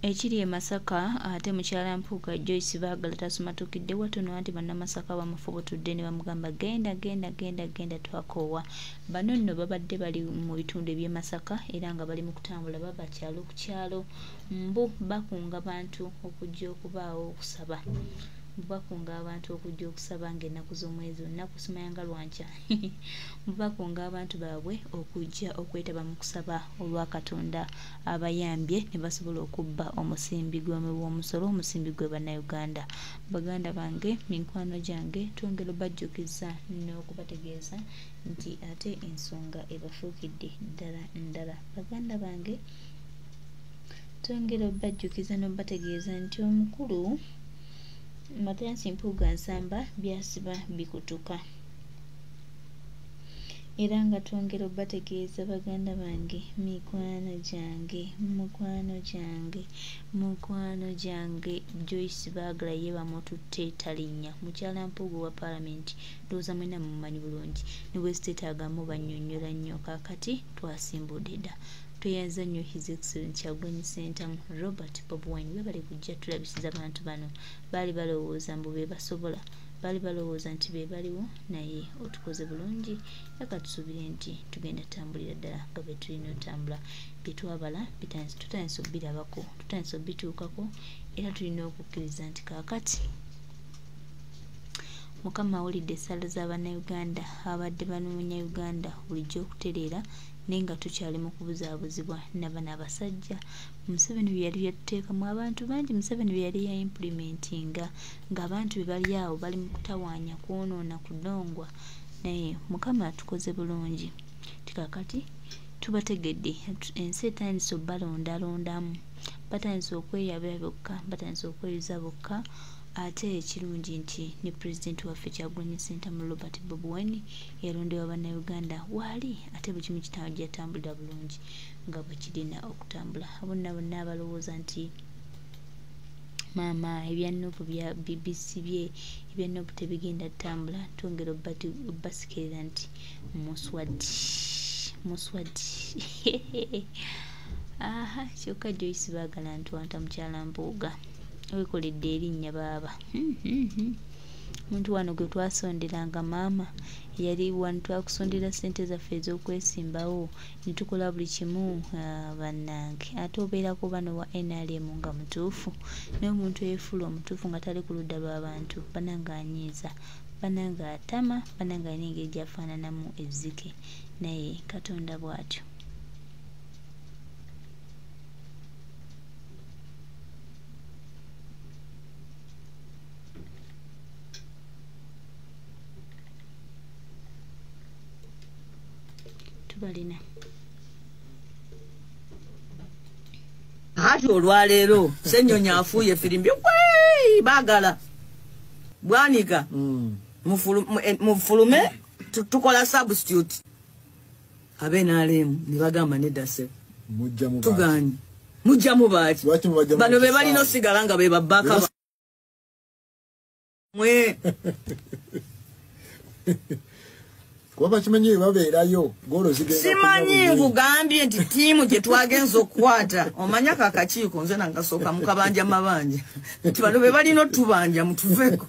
ekiri e Masaka ate mukyala Mpuuga Joyce baagala tasumatukidde watono anti bannamasaka bamufubutudde ne bamugamba genda twakoowa. Bano nno babadde bali mu bitundu eby'e Masaka era nga bali mu kutambula bava kyalo ku kyalo mbu bakunga bantu okujja okubaawo okusaba. Bakunga abantu okujja okusaba ng'ennaku z'omwezi ennaku simayanga lwanca bakunga abantu baabwe okujja okwetaba mu kusaba olwa Katonda abayambye ne basobola okubba omusimbi gw'omusolo omusimbi gwe bannayuganda. Baganda bange minkwano gyange twongera bajjukiza n'okubategeeza nti ate ensonga ebafuukidde ndala. Baganda bange twongera bajjukiza n'obategeeza nti omukulu Mathias Mpuuga Nsamba byasiba bikutuka. Era nga twongera bategeeza baganda bange mukwano gyange Joyce baagala ye bamututte talinnya mukyala Mpuuga wa Parliament ndowooza mwena mumanyi bulungi ne Westate agamu bannyonnyola nnyo kaakati twasimbudde dda. Tweyanza nnyo His Excellency Kyagulanyi Ssentamu Robert Bobi Wine we bali kujja tulabisiza abantu bano baali balowooza mbu be basobola baali balowooza nti be baliwo naye otukoze bulungi yaka tusuubire nti tugenda tambulira ddala nga bwe tulina otambula bye twabala tutandise obbirabako tutandise obbituukako era tulina okukkiriza nti kaakati Mukama awulidde essaala z'Abannayuganda abadde banoonya Uganda bulijjo okutereera naye nga tukyali mu kubuzaabuzibwa n'abana abasajja. Museveni bye yali yatuteekamu abantu bangi Museveni bye yali yaimplementinga ng'abantu be bali awo bali mu kutawaanya kwonoona kudongwa naye Mukama atukoze bulungi tikakati tubategedde ensi etandise obbalondalondamu batandise okweyaba bokka batandise okweyuza bokka. Ate ekirungi nti ne Pulezidenti waffe Kyagulanyi Ssentamu Robert Bobi Wine yalondebwa bannayuganda waali ate buli kimu kitambulira tambulira bulungi nga bwe kirina okutambula. Bonna abalowooza nti maama ebya Nuupu bya BBC bye ebya Nuupu tebigenda ttambula twongera obbasikirira nti muswadi kyokka Joyce baagala ntwanta mukyala Mpuuga wekoledde erinnya baaba omuntu wano gwe twasonderanga maama yali wano twakusondera ssente zaffe ez'okwesimbawo ne tukola buli kimu bannange ate obeerako bano wa NRM nga mutuufu naye omuntu eyefuula omutuufu nga tali ku ludda lw'abantu bananga anyiiza bananga atama bananga alina engeri gyafaananamu ezzike naye Katonda bw'atyo. Balina ati olwaleero Ssenyonyi afuuye firimbi baagala bwanika mufulume tukola substitute abenaalemu ne bagamba nedase tuganye mujjamu baaki bano be balina osigala nga be babbaka mwe kuba kimanyi babeerayo golo zigenda simanyi nkugambye nti tiimu gye twagenza okukwata omanya kakakiiko nze nangasooka mu kabanja mabanja nti bano be balina otubanja mutuveko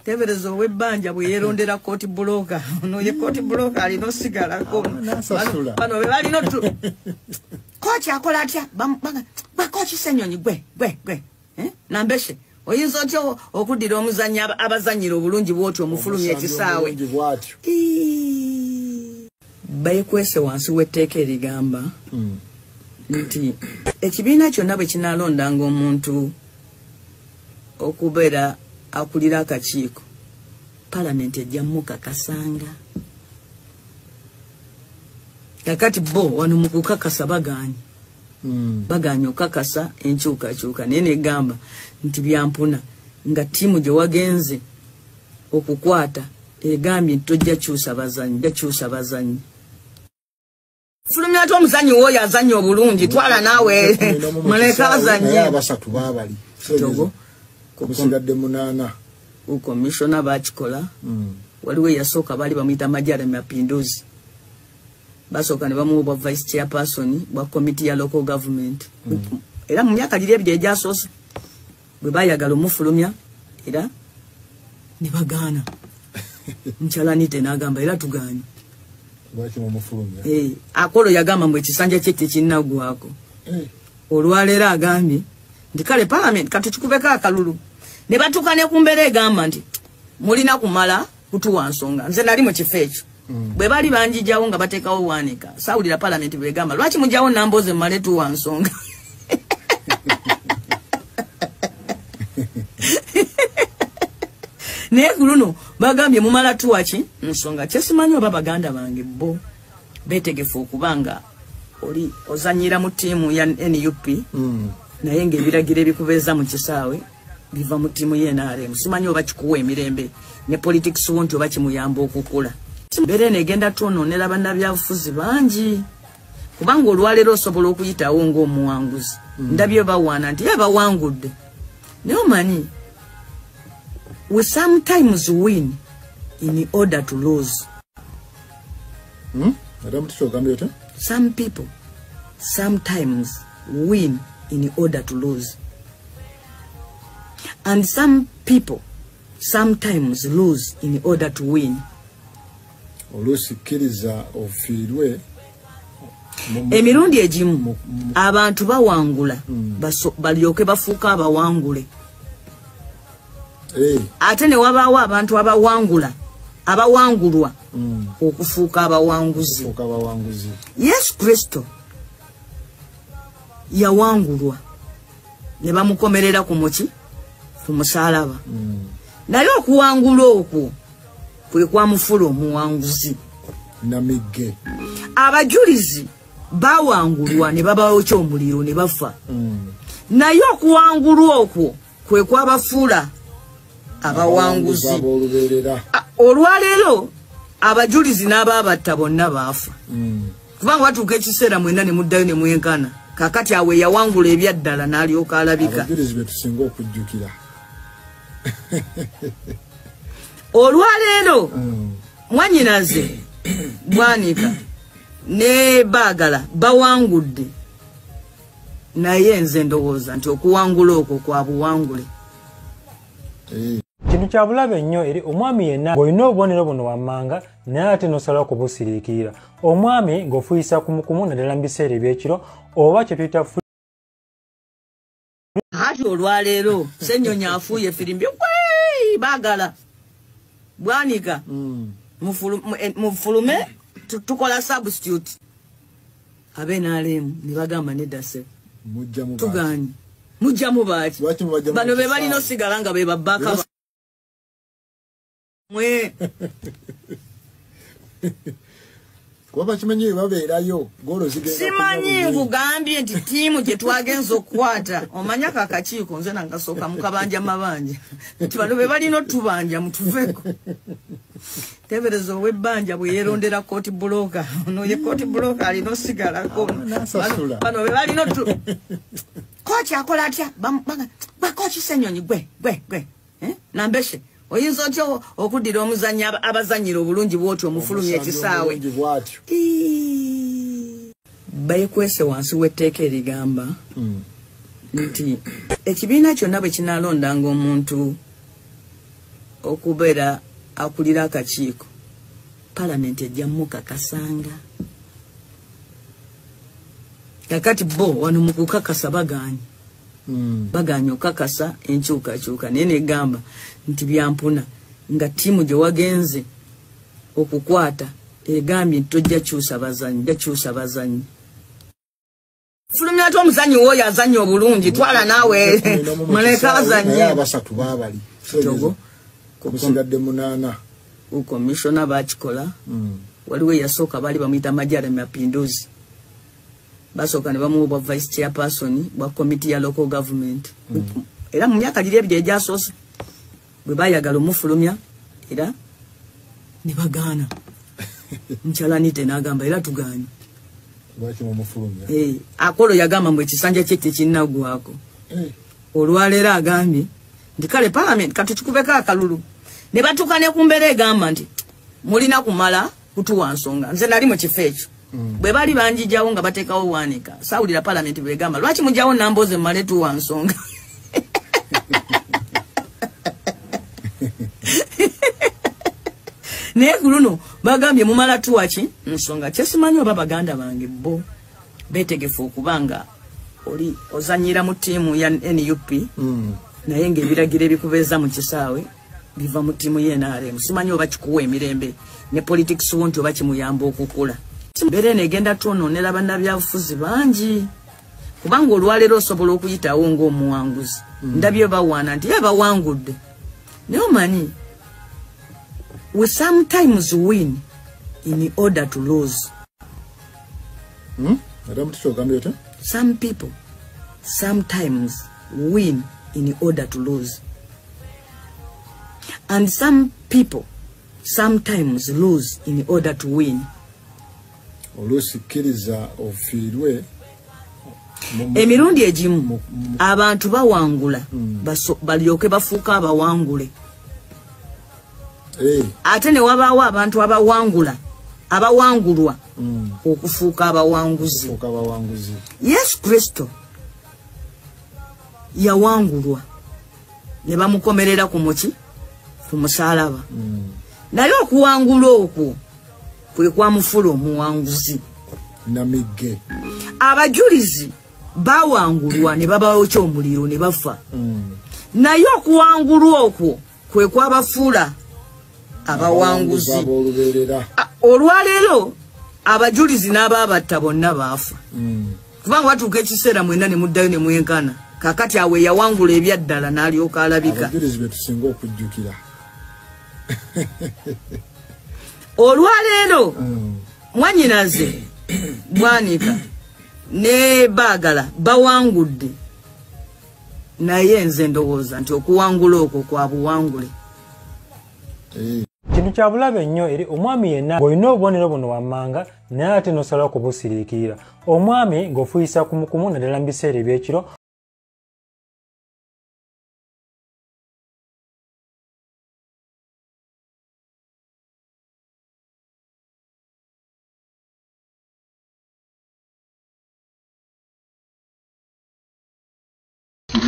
tebereza ow'ebbanja bwe yeerondera kooti buloka ono ye kooti buloka alina osigalako bano be balina kooki akola atya bakooki Ssenyonyi gwe nambeshe oyinza otya okuddira omuzannyi abazannyira obulungi bw'otyo omufulumya ekisaawe beekwese wansi w'etteeka erigamba nti ekibiina kyonna bwe kinaalondanga omuntu okubeera akulira akakiiko palamenti ejja mukakasanga kakati bo wano mu kukakasa baganye okakasa enkyukakyuka naye negamba nti byampuna nga ttiimu gye wagenze okukwata egambye nti tojja kyusa bazanyi fulumya ate omuzanyi w'oyo azannya obulungi twala naawe muleka azanye basatu baabali kusigadde munaana ukomishona bakikola waliwo eyasooka baali bamuyita Majara Mapinduzi basooka ne bamuwa vice chairperson bwa committee ya local government era mu myaka giri ebiri egyasoose bwe baayagala omufulumya era ne bagaana Mchalanite n'agamba era tugaanye lwaki mumufulumya Akolo yagamba mbu ekisanja kye tekinnaggwako olwaleero agambye nti kale parliament katukikubeko akalulu ne batuuka ne ku mbeera egamba nti mulina kumala kutuwa nsonga nze nali mu kifo ekyo bwe bali banjijjawo nga bateekawo waanika saawulira parliament bwegamba lwaki mujjawo namboze mmale tuwa nsonga naye ku luno bagambye mumala tuwa ki nsonga kyesimanyi oba baganda bange bo beetegefu okubanga oli ozanyira mu ttiimu ya NUP naye ng'ebiragiro ebikubeeza mu kisaawe biva mu ttiimu y'NRM simanyi oba kikuwa emirembe ne politics wo nti oba kimuyamba okukula mbeera eno egenda twonoonera bannabyabufuzi bangi kubanga olwaleero osobola okuyitawo ng'omuwanguzi ndabye bawaana nti bawangudde naye omanyi we sometimes win in order to lose. Some people sometimes win in order to lose. And some people sometimes lose in order to win. Emirundi egimu abantu bawangula balyoke bafuuka abawangule. Ate ne wabaawo abantu abawangulwa okufuuka abawanguzi. Yesu Kristo yawangulwa ne bamukomerera ku muki ku musaalaba. Naye okuwangula okwo kwe kwamufula omuwanguzi. Abajulizi bawangulwa ne babawo ky'omuliro ne bafa. Naye okuwangulwa okwo kwe kwabafuula abawanguzi. Olwaleero abajulizi n'abaabatta bonna baafa. Kubanga watuuka ekiseera mwena ne muddayo ne mwenkana. Kakati awe yawangula ebyaddala n'alyoka alabika. Abajulizi be tusinga okujjukira. Olwaleero Mwanyinaze Bwanika ne Baagala bawangudde. Naye nze ndowooza nti okuwangula okwo kwa buwangule. Kintu kya bulabe nnyo eri omwami yenna ng'olina obubonero buno wammanga naye ate n'osalawo kubusiriikirira. Omwami ng'ofuyisa kumukumu naddala mu biseera ebyekiro oba kye tuyita ati olwaleero Ssennyonyi afuuye firimbi Baagala Bwanika mufulume tukola substitute abenaalemu ne bagamba nedda se tuganye mujjamu baaki bano be balina osigala nga be babbaka mwe kuba kimanyi babeerayo golo zigenda simanyi nkugambye nti ttiimu gye twagenza okukwata omanya kakakiiko nze nangasooka mukabanja mabanja nti bano be balina otubanja mutuveko tebereza ow'ebbanja bwe yeerondera kooti buloka ono ye kooti buloka alina osigalako bano be balina kooti akola atya bakooti Ssennyonyi gwe Nambeshe oyinza otya okuddira omuzannyi abazannyira obulungi bw'otyo omufulumya ekisaawe bayekwese wansi w'etteeka erigamba nti ekibiina kyonna bwe kinaalondanga omuntu okubeera akulira akakiiko palamenti ejja mukakasanga kakati bo wano mu kukakasa baganye okakasa enkyukakyuka naye negamba nti byampuna nga ttiimu gye wagenze okukwata egambye nti tojja kyusa bazanyi fulumya ate omuzanyi w'oyo azannya obulungi twala naawe muleka azannye abasatu baabali kusigadde 8 ukomishona bakikola waliwo eyasooka baali bamuyita Majara Mapinduzi basooka ne bamuwa obwa vice chairperson bwa committee ya local government era mu myaka giri ebiri egyasoose bwe baayagala omufulumya era ne bagaana Mchalanite n'agamba era tugaanye Akolo yagamba mbu ekisanja kye tekinnaggwako olwaleero agambye nti kale parliament katukikubeko akalulu ne batuuka ne ku mbeera egamba nti mulina kumala kutuwa nsonga nze nali mu kifo ekyo bwe bali banjijawo nga batekawo wanika sawulira parliament begamba lwaki mujawo namboze maletu wansonga ne kuluno bagambye mumala tuwachi nsonga kyesimanyi oba baganda bange bo betegefu okubanga oli ozanyira mu tiimu ya NUP naye ng'ebiragiro ebikubeeza mu kisaawe biva mu tiimu y'NRM simanyi oba kikuwa emirembe ne politics wonti oba kimuyamba okukula mbere negenda twononera bannabyabufuzi bangi kubanga olwaleero osobola okuyitawo ng'omuwanguzi ndabye bawaana nti yabawangudde naye omanyi we sometimes win in order to lose. Some people sometimes win in order to lose. And some people sometimes lose in order to win. Emirundi egimu abantu bawangula balyoke bafuuka abawangule. Ate ne wabaawo abantu abawangulwa okufuuka abawanguzi. Yesu Kristo yawangulwa ne bamukomerera ku muki ku musaalaba. Naye okuwangula okwo kwe kwamufula omuwanguzi. Namige. Abajulizi bawangulwa ne babawo omuliro ne bafa. Naye okuwangulwa okwo kwe kwabafuula abawanguzi. Olwaleero abajulizi n'abaabatta bonna baafa. Kubanga watuuka ekiseera mwena ne muddayo ne mwenkana. Kakati awe yawangula ebyaddala n'alyoka alabika. Abajulizi be tusinga okujjukira. Olwaleero mwanyinaze Bwanika ne Baagala bawangudde. Naye nze ndowooza nti okuwangula okwo kwa buwangule. Kintu kya bulabe nnyo eri omwami yenna ng'olina obubonero buno wammanga naye ate n'osalawo kubusiriikirira. Omwami ng'ofuyisa kumukumu naddala mu biseera eby'ekiro.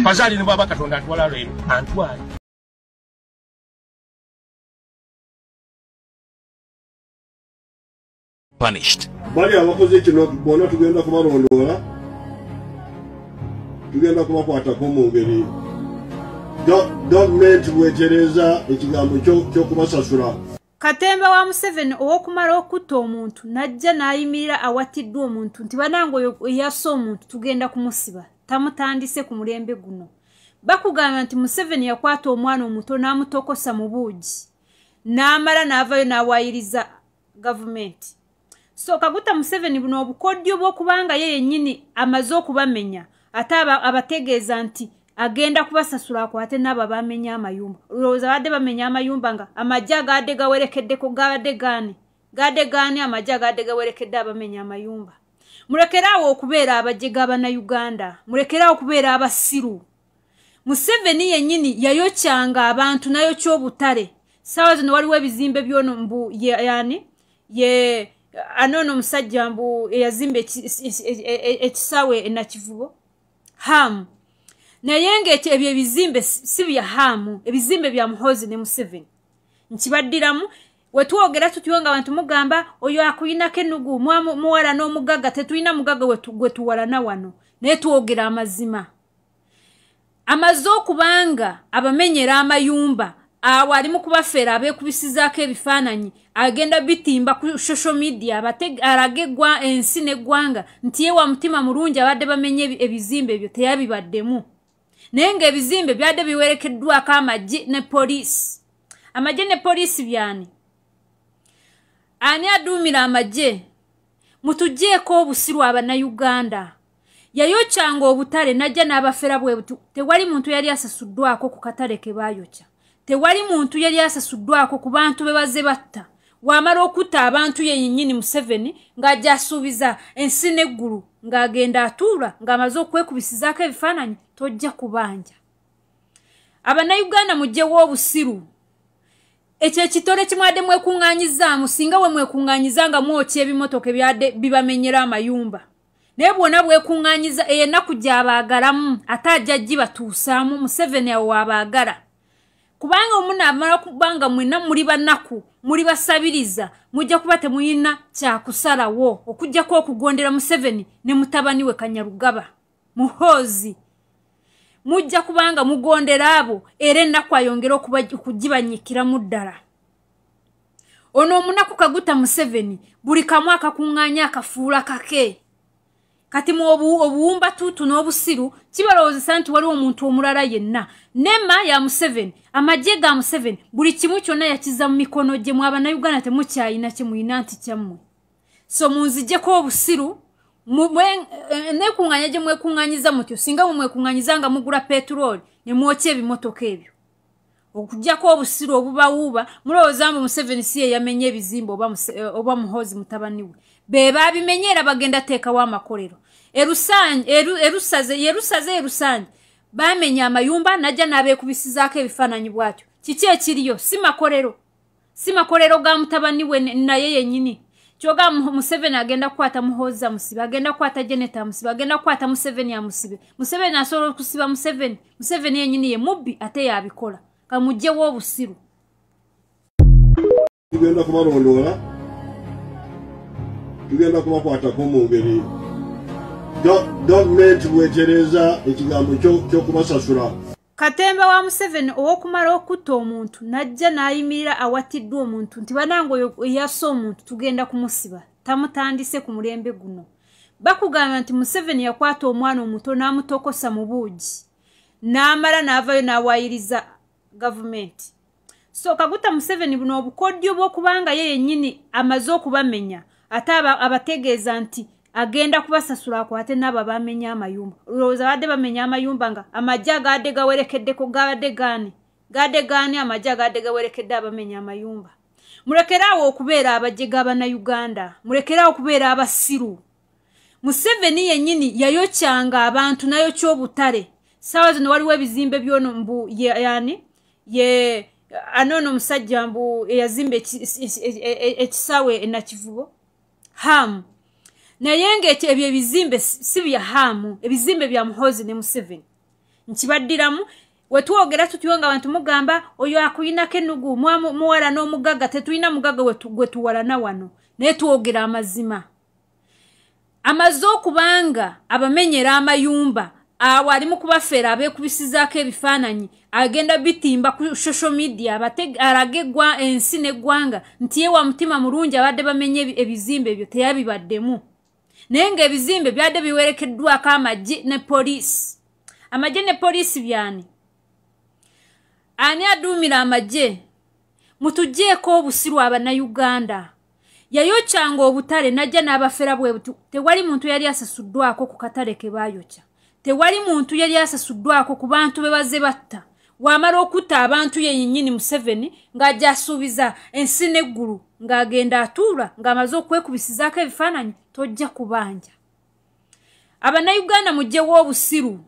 Pazali ne baba Katonda atwala leero antwale. Punished. Bali abakoze kino bona tugenda kubalondola. Tugenda kubakwatako mu ngeri. Gavumenti bwetereza ekigambo ky'okubasasula. Katemba wa Museveni owokumala okutta omuntu najja n'ayimirira awatiddwa omuntu nti banango yassa omuntu tugenda kumusiba. Tamutandise ku mulembe guno. Bakugamba nti Museveni yakwata omwana omuto n'amutokosa mu buugi. N'amala n'avayo n'awayiriza gavumenti. So kaguta Museveni buno obukodyo bw'okubanga ye yennyini amaze okubamenya ate abategeeza nti agenda kubasasula akwate n'abo bamenya amayumba. Olowooza badde bamenya amayumba nga amajja gadde gawerekeddeko gabadde gaani amajja gadde gawerekedde abamenya amayumba. Mulekeraawo okubeera abajega Uganda. Mulekeraawo okubeera abasiru. Museveni yennyini yayokyanga abantu nayo ky'obutale. Sawa zino waliwo ebizimbe byono mbu anono musajja mbu yazimbe ekisawe enakivubo Hamu. Naye ng'ebyo ebizimbe si bya Hamu, ebizimbe bya Muhoozi ne Museveni. Nkibaddiramu wetwogera tutyo nga abantu mugamba oyo akuyinako ennugu muwala n'omugagga tetulina mugagga gwe tuwalana wano naye twogera amazima. Amaze okubanga abamenyera amayumba awo ali mu kubafeera abeekubisizaako ebifaananyi agenda bitimba ku social media alage ensi n'eggwanga nti ye wa mutima mulungi abadde bamenye ebizimbe ebyo teyabibaddemu. Naye ng'ebizimbe byadde biwerekeddwako amagye ne poliisi. Amagye ne poliisi byani? Ani aduumira amagye? Mutugyeeko obusiru Uganda. Yayokyanga obutale najja n'abafera bwe tewali muntu yali asasuddwako ku katale ke baayokya. Tewali muntu yali asasuddwako ku bantu be baze batta. Wamala okutta abantu yennyini Museveni ng'ajja asuubiza ensi n'eggulu ng'agenda atuula ng'amaze okwekubisizaako ebifaananyi tojja kubanja. Uganda mugyewo obusiru. ekyo kitole kimwadde mwekunganyiza musinga we mwekunganyiza nga mwokye ebimotoka byadde bibamenyera amayumba naye bwona bwekunganyiza enaku gy'abaagalamu ate ajja gibatuusaamu Museveni awo wabaagala kubanga omuna amala kubanga mwena muli bannaku muli basabiriza mujja kuba temuyina kyakusalawo okujjako okugondera Museveni ne mutabani we Kanyarugaba Muhoozi mujja kubanga mugondera abo era ennaku ayongera okugibanyikiramu ddala ono omunaku Kaguta Museveni buli kamu akakuŋŋaanya akafuula kake kati mu obuwumba tutu n'obusiru kibalowoozesa nti waliwo omuntu omulala yenna nema ya Museveni amagye ga Museveni buli kimu kyonna yakiza mu mikono gye mu Abannayuganda temukyayina kyemuyina nti kyammwe so munzijjeko obusiru nekuŋŋaanya gye mwekuŋŋaanyiza mutyo singa mumwekuŋŋaanyiza nga mugula petroli ne mwokya ebimotoka ebyo okujjako obusiru obubawuuba mulowooza mbu Museveni si ye yamenya ebizimba oba Muhoozi mutabani we be babimenyera bagenda teekawo amakolero erusaze bamenya amayumba najja n'abeekubisizaako ebifaananyi bwatyo kiki ekiriyo si makolero ga mutabani we naye yennyini kyoga Museveni agenda kukwata Muhoozi amusibe agenda kukwata Janet amusibe agenda kukwata Museveni amusibe Museveni asobola okusiba Museveni yennyini ye mubbi ate yabikola kamugjewo obusiru tugenda kubalondoola tugenda kubakwatako mu ngeri gavumenti bwetereza ekigambo ky'okubasasula Katemba wa Museveni owokumala okutta omuntu najja n'ayimirira awatiddwa omuntu nti banange oyo yassa omuntu tugenda kumusiba tamutandise ku mulembe guno bakugamba nti Museveni yakwata omwana omuto n'amutokosa mu buugi n'amala n'avayo n'awayiriza gavumenti so Kaguta Museveni buno obukodyo bw'okubanga ye yennyini amaze okubamenya ate abategeeza nti agenda kubasasula akwate n'abo bamenya amayumba olowooza badde bamenya amayumba nga amajja gadde gawerekeddeko gadde gaani amajja gadde gawerekedde abamenya amayumba mulekeraawo okubeera abajje g'Abannayuganda mulekeraawo okubeera abasiru Museveni yennyini yayokyanga abantu nayokya obutale sawa zino waliwo ebizimbe byono mbu anono omusajja mbu eyazimba ekisawe enakivubo hamu naye ng'ebyo ebizimbe si bya hamu ebizimbe bya Muhoozi ne Museveni nkibaddiramu wetwogera tutyo nga abantu mugamba oyo akuyinako ennugu muwala n'omugagga tetulina mugagga gwe tuwalana wano naye twogera amazima amaze okubanga abamenyera amayumba awo ali mu kubafeera abeekubisizaako ebifaananyi agenda bitimba ku social media alage ensi n'eggwanga nti ye wa mutima mulungi abadde bamenye ebizimbe ebyo teyabibaddemu naye ng'ebizimbe byadde biwerekeddwako amagye ne poliisi amagye ne poliisi byani ani aduumira amagye mutugjeeko obusiru Abannayuganda yayokyanga obutale najja n'abafera bwe butu tewali muntu yali asasuddwako ku katale ke baayokya tewali muntu yali asasuddwako ku bantu be baze batta wamala okutta abantu yennyini Museveni ng'ajja asuubiza ensi n'eggulu ng'agenda atuula ng'amaze okwekubisizaako ebifaananyi tojja kubanja Abannayuganda mugjewo obusiru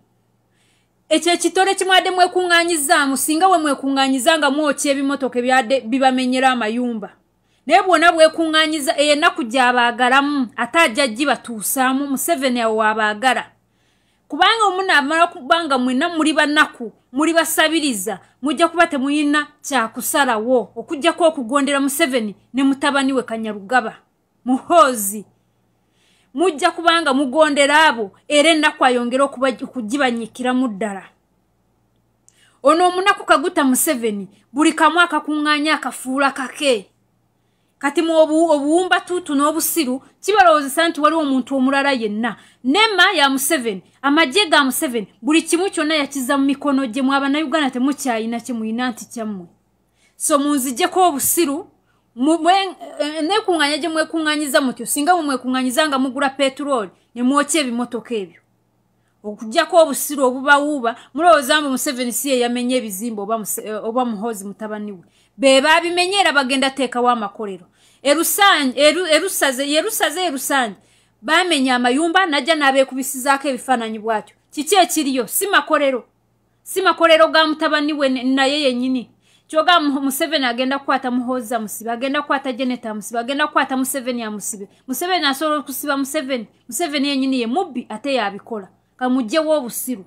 ekyo ekitole kimwadde mwekuŋŋaanyizaamu singa we mwekuŋŋaanyiza nga mwokya ebimotoka byadde bibamenyera amayumba naye bwona bwekuŋŋaanyiza enaku gy'abaagalamu ate ajja gibatuusaamu Museveni awo wabaagala kubanga omuna amala kubanga mwena muli bannaku muli basabiriza mujja kuba temuyina kyakusalawo okujjako okugondera Museveni ne mutabani we Kanyarugaba Muhoozi mujja kubanga mugondera abo era ennaku ayongera okugibanyikiramu ddala ono omunaku Kaguta Museveni buli kamu akakuŋŋaanya akafuula kake kati mu obuwumba tutu n'obusiru kibalowoozesa nti waliwo omuntu omulala yenna nema ya Museveni amagye ga Museveni buli kimu kyonna yakiza mu mikono gye mu Abannayuganda temukyayina kyemuyina nti kyammwe so munzijjeko obusiru nekuŋŋaanya gye mwekuŋŋaanyiza mutyo singa mumwekuŋŋaanyiza nga mugula petroli ne mwokya ebimotoka ebyo okujjako obusiru obubawuuba mulowooza mbu Museveni si ye yamenya ebizimba oba Muhoozi mutabani we be babimenyera bagenda teekawo amakolero erusaze bamenya amayumba najja n'abeekubisizaako ebifaananyi bwatyo kiki ekiriyo si makolero ga mutabani we naye yennyini kyoga Museveni agenda kukwata Muhoozi amusibe agenda kukwata Janet amusibe agenda kukwata Museveni amusibe Museveni asobola okusiba Museveni yennyini ye mubbi ate yabikola kamujjewo obusiru